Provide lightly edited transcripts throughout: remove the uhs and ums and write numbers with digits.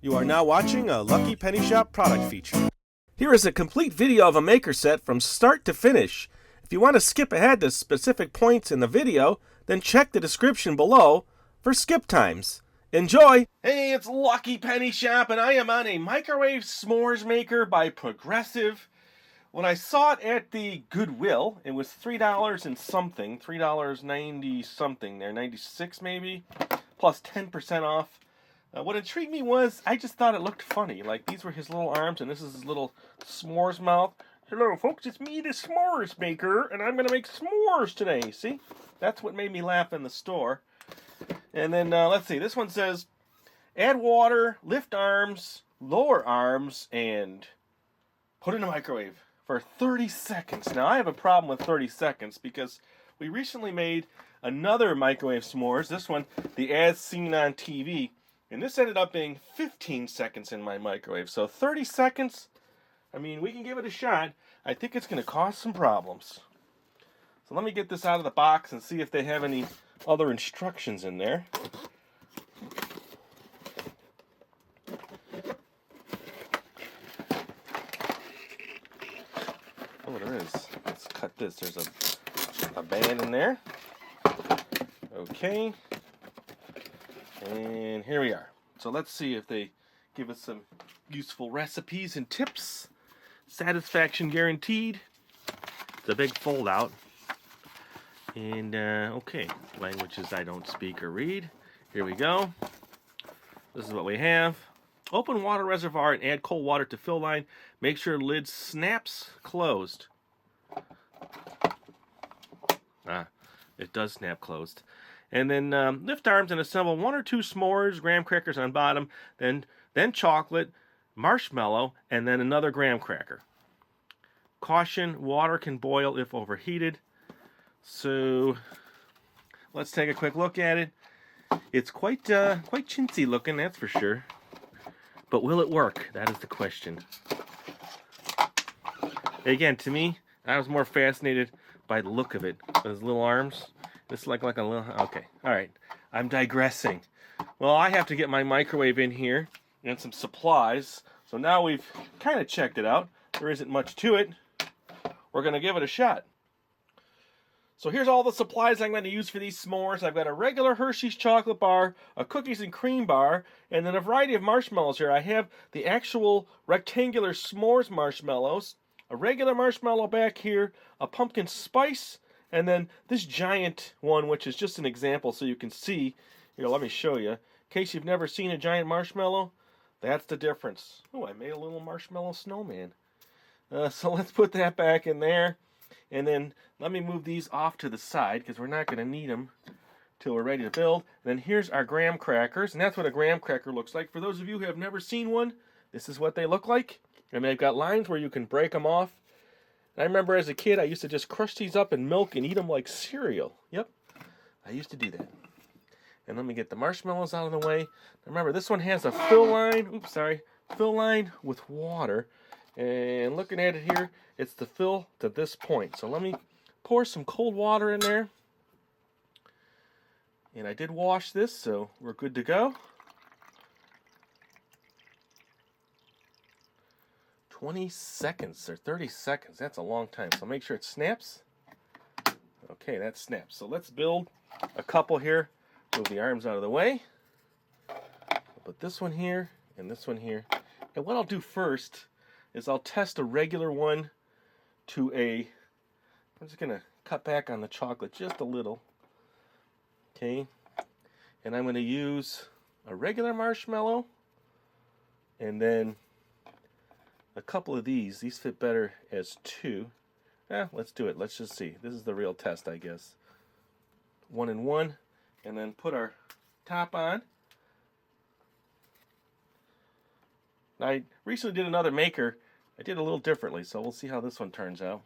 You are now watching a Lucky Penny Shop product feature. Here is a complete video of a maker set from start to finish. If you want to skip ahead to specific points in the video, then check the description below for skip times. Enjoy! Hey, it's Lucky Penny Shop, and I am on a microwave s'mores maker by Progressive. When I saw it at the Goodwill, it was $3 and something, $3.90 something there, 96 maybe, plus 10% off. What intrigued me was, I just thought it looked funny. Like, these were his little arms, and this is his little s'mores mouth. Hello, folks, it's me, the s'mores maker, and I'm going to make s'mores today. See? That's what made me laugh in the store. And then, let's see, this one says, add water, lift arms, lower arms, and put in a microwave for 30 seconds. Now, I have a problem with 30 seconds because we recently made another microwave s'mores. This one, the As Seen on TV. And this ended up being 15 seconds in my microwave. So 30 seconds, I mean, we can give it a shot. I think it's going to cause some problems. So let me get this out of the box and see if they have any other instructions in there. Oh, there is. Let's cut this. There's a band in there. Okay. And here we are. So let's see if they give us some useful recipes and tips. Satisfaction guaranteed. It's a big fold out. And, okay, languages I don't speak or read. Here we go. This is what we have. Open water reservoir and add cold water to fill line. Make sure lid snaps closed. It does snap closed. And then lift arms and assemble 1 or 2 s'mores, graham crackers on bottom, then chocolate, marshmallow, and then another graham cracker. Caution, water can boil if overheated. So let's take a quick look at it. It's quite chintzy looking, that's for sure. But will it work? That is the question. Again, to me, I was more fascinated by the look of it. Those little arms. It's like a little... Okay, all right. I'm digressing. Well, I have to get my microwave in here and some supplies. So now we've kind of checked it out. There isn't much to it. We're going to give it a shot. So here's all the supplies I'm going to use for these s'mores. I've got a regular Hershey's chocolate bar, a cookies and cream bar, and then a variety of marshmallows here. I have the actual rectangular s'mores marshmallows, a regular marshmallow back here, a pumpkin spice, and then this giant one, which is just an example so you can see. Here, let me show you. In case you've never seen a giant marshmallow, that's the difference. Oh, I made a little marshmallow snowman. So let's put that back in there. And then let me move these off to the side because we're not going to need them till we're ready to build. And then here's our graham crackers. And that's what a graham cracker looks like. For those of you who have never seen one, this is what they look like. And they've got lines where you can break them off. I remember as a kid, I used to just crush these up in milk and eat them like cereal. Yep, I used to do that. And let me get the marshmallows out of the way. Remember, this one has a fill line. Fill line with water. And looking at it here, it's the fill to this point. So let me pour some cold water in there. And I did wash this, so we're good to go. 20 seconds or 30 seconds. That's a long time. So make sure it snaps. Okay, that snaps. So let's build a couple here. Move the arms out of the way. I'll put this one here and this one here. And what I'll do first is I'll test a regular one to a... I'm just going to cut back on the chocolate just a little. Okay. And I'm going to use a regular marshmallow. And then a couple of these. These fit better as 2. Let's do it. Let's just see. This is the real test, I guess. 1 and 1. And then put our top on. Now, I recently did another maker. I did a little differently, so we'll see how this one turns out.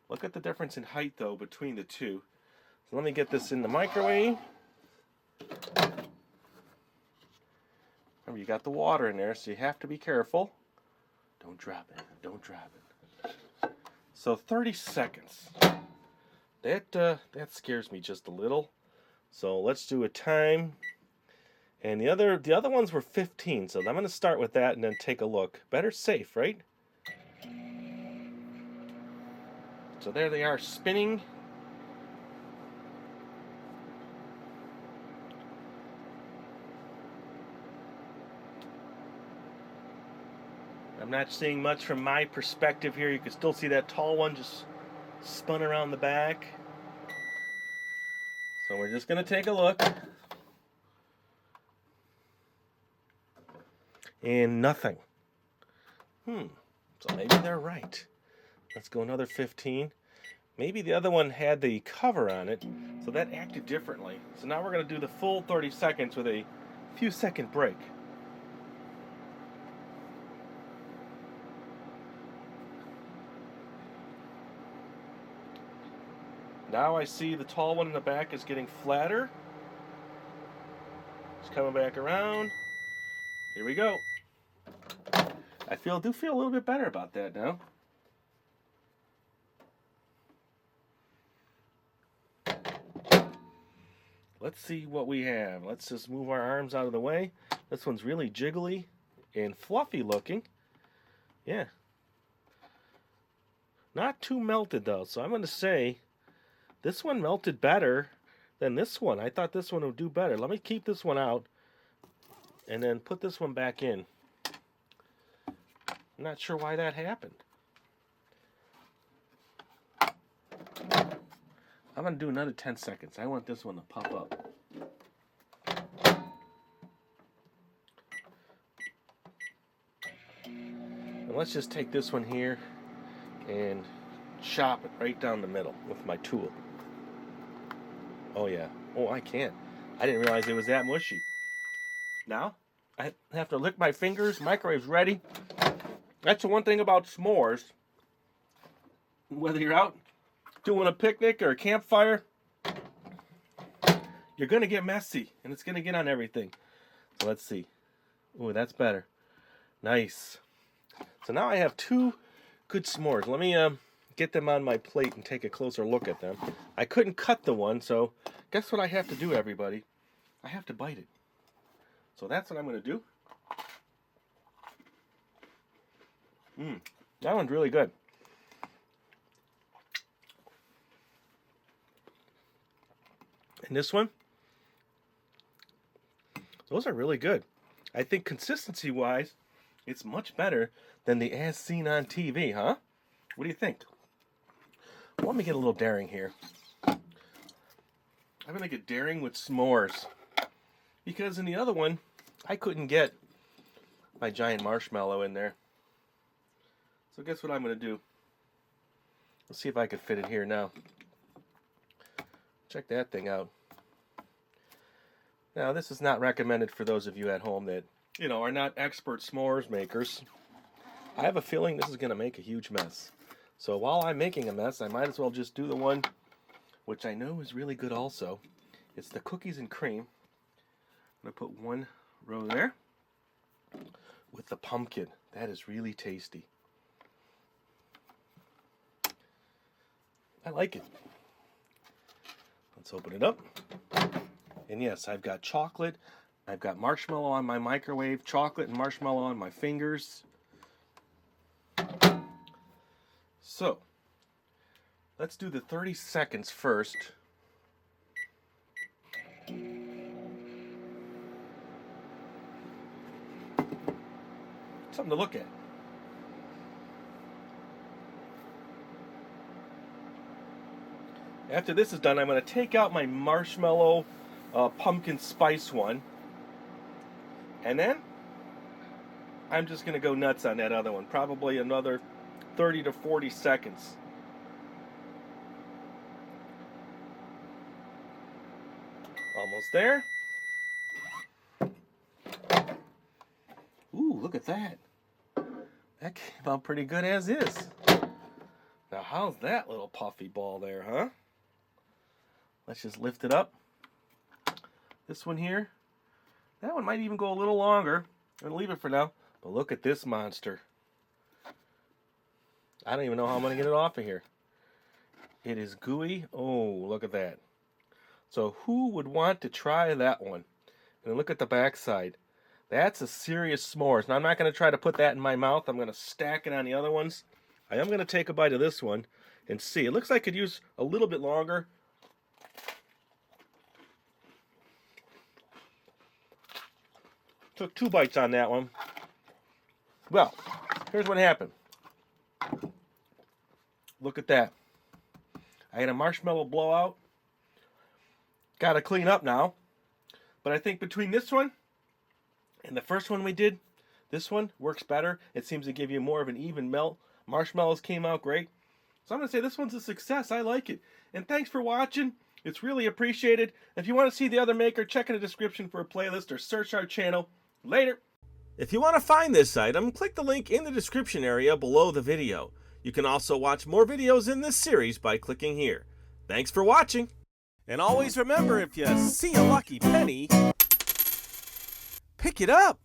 Look at the difference in height, though, between the two. So let me get this in the microwave. Remember, you got the water in there, so you have to be careful. Don't drop it. Don't drop it. So 30 seconds. That scares me just a little. So let's do a time And the other ones were 15, so I'm going to start with that and then take a look. Better safe, right? So there they are spinning. I'm not seeing much from my perspective here. You can still see that tall one just spun around the back. So we're just going to take a look. And nothing. So maybe they're right. Let's go another 15. Maybe the other one had the cover on it, so that acted differently. So now we're going to do the full 30 seconds with a few second break. Now I see the tall one in the back is getting flatter. It's coming back around. Here we go. I do feel a little bit better about that now. Let's see what we have. Let's just move our arms out of the way. This one's really jiggly and fluffy looking. Yeah. Not too melted though, so I'm going to say this one melted better than this one. I thought this one would do better. Let me keep this one out and then put this one back in. I'm not sure why that happened. I'm going to do another 10 seconds. I want this one to pop up. And let's just take this one here and chop it right down the middle with my tool. Oh yeah. Oh, I can't. I didn't realize it was that mushy. Now, I have to lick my fingers. Microwave's ready. That's the one thing about s'mores. Whether you're out doing a picnic or a campfire, you're going to get messy, and it's going to get on everything. So let's see. Ooh, that's better. Nice. So now I have 2 good s'mores. Let me get them on my plate and take a closer look at them. I couldn't cut the one, so guess what I have to do, everybody? I have to bite it. So that's what I'm going to do. That one's really good. And this one, those are really good. I think consistency-wise, it's much better than the as seen on TV, huh? What do you think? Well, let me get a little daring here. I'm going to get daring with s'mores. Because in the other one, I couldn't get my giant marshmallow in there. So guess what I'm going to do? Let's see if I can fit it here now. Check that thing out. Now, this is not recommended for those of you at home that, are not expert s'mores makers. I have a feeling this is going to make a huge mess. So while I'm making a mess, I might as well just do the one which I know is really good also. It's the cookies and cream. I'm going to put 1 row there with the pumpkin. That is really tasty. I like it. Let's open it up. And yes, I've got chocolate. I've got marshmallow on my microwave, chocolate and marshmallow on my fingers. So, let's do the 30 seconds first. Something to look at. After this is done, I'm going to take out my marshmallow pumpkin spice one. And then I'm just going to go nuts on that other one. Probably another 30 to 40 seconds. Almost there. Ooh, look at that. That came out pretty good as is. Now, how's that little puffy ball there, huh? Let's just lift it up. This one here. That one might even go a little longer. I'm going to leave it for now. But look at this monster. I don't even know how I'm going to get it off of here. It is gooey. Oh, look at that. So who would want to try that one? And look at the back side. That's a serious s'mores. Now, I'm not going to try to put that in my mouth. I'm going to stack it on the other ones. I am going to take a bite of this one and see. It looks like it could use a little bit longer. Took 2 bites on that one. Well, here's what happened. Look at that. I had a marshmallow blowout. Got to clean up now. But I think between this one and the first one we did, this one works better. It seems to give you more of an even melt. Marshmallows came out great. So I'm going to say this one's a success. I like it. And thanks for watching. It's really appreciated. If you want to see the other maker, check in the description for a playlist or search our channel. Later. If you want to find this item, click the link in the description area below the video. You can also watch more videos in this series by clicking here. Thanks for watching. And always remember, if you see a lucky penny, pick it up.